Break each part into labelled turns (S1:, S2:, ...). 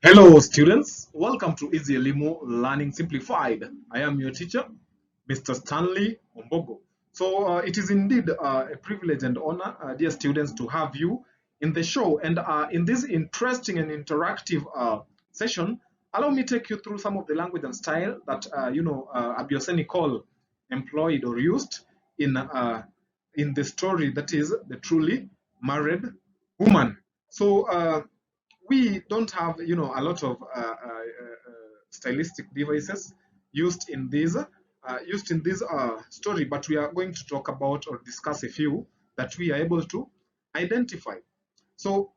S1: Hello, students. Welcome to Easy Elimo Learning Simplified. I am your teacher, Mr. Stanley Ombogo. It is indeed a privilege and honor, dear students, to have you in the show. And in this interesting and interactive session, allow me to take you through some of the language and style that Abioseni Cole employed or used in the story that is the truly married woman. We don't have a lot of stylistic devices used in this story, but we are going to talk about or discuss a few that we are able to identify. So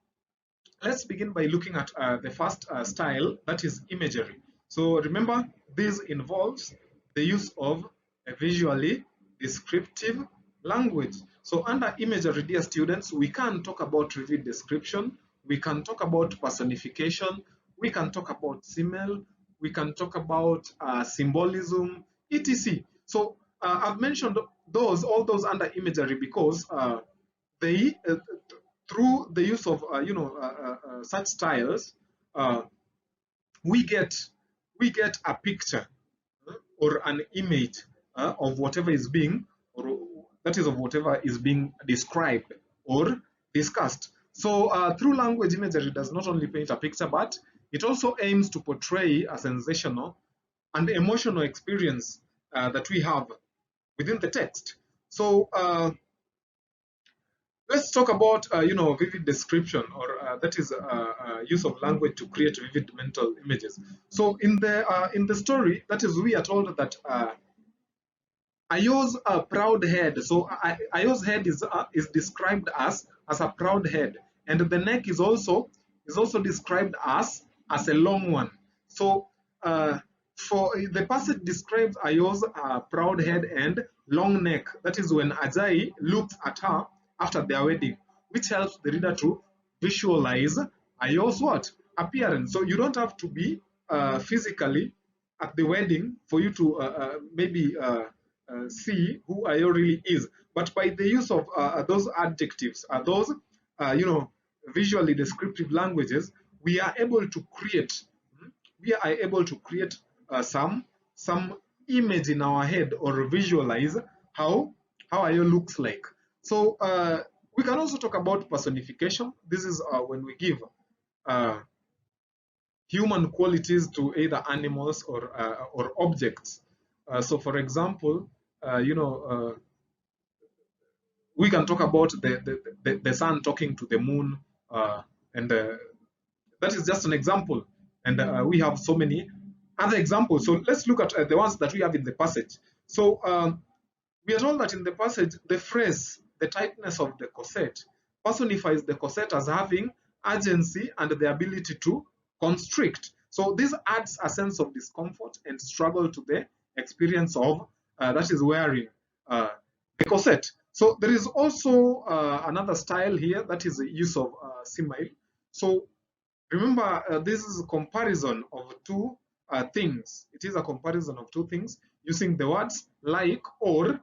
S1: let's begin by looking at the first style, that is imagery. So remember, this involves the use of a visually descriptive language. So under imagery, dear students, we can talk about vivid description, we can talk about personification, we can talk about simile, we can talk about symbolism, etc. So I've mentioned all those under imagery because they through the use of such styles, uh, we get a picture or an image of whatever is being, or that is of whatever is being described or discussed. So through language, imagery does not only paint a picture, but it also aims to portray a sensational and emotional experience that we have within the text. So let's talk about vivid description, or that is use of language to create vivid mental images. So in the story, that is, we are told that Ayo's proud head. So Ayo's head is described as a proud head, and the neck is also described as a long one. So for the passage describes Ayo's proud head and long neck. That is when Ajay looks at her after their wedding, which helps the reader to visualize Ayo's what appearance. So you don't have to be physically at the wedding for you to maybe see who Ayo really is. But by the use of those adjectives, those visually descriptive languages, we are able to create some image in our head, or visualize how Ayo looks like. So we can also talk about personification. This is when we give uh, human qualities to either animals or objects. So, for example, we can talk about the sun talking to the moon, and that is just an example. And we have so many other examples. So let's look at the ones that we have in the passage. So we are told that in the passage, the phrase, the tightness of the corset, personifies the corset as having urgency and the ability to constrict. So this adds a sense of discomfort and struggle to the experience of that is wearing the corset. So there is also another style here, that is the use of simile. So remember, this is a comparison of two things. It is a comparison of two things using the words like or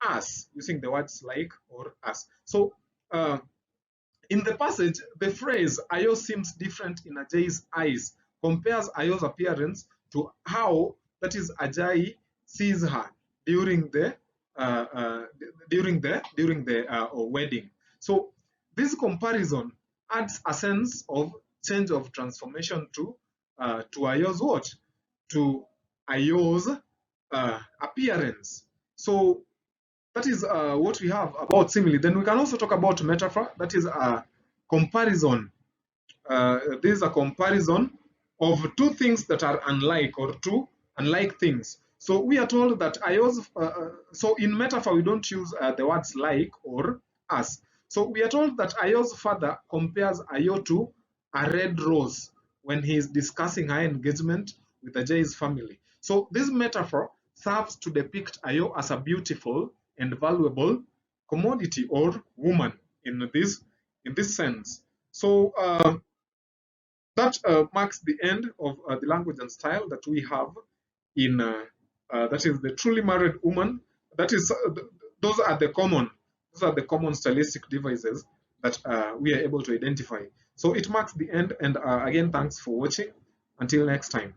S1: as. Using the words like or as. So in the passage, the phrase Ayo seems different in Ajay's eyes compares Ayo's appearance to how, that is, Ajay sees her during the wedding. So this comparison adds a sense of change of transformation to Ayo's what? To Ayo's appearance. So that is what we have about simile. Then we can also talk about metaphor. That is a comparison. This is a comparison of two things that are unlike, or two unlike things. So we are told that Ayo's, so in metaphor, we don't use the words like or as. So we are told that Ayo's father compares Ayo to a red rose when he is discussing her engagement with Ajay's family. So this metaphor serves to depict Ayo as a beautiful and valuable commodity or woman in this sense. So that marks the end of the language and style that we have in that is the truly married woman. That is those are the common stylistic devices that we are able to identify. So it marks the end, and again, thanks for watching. Until next time.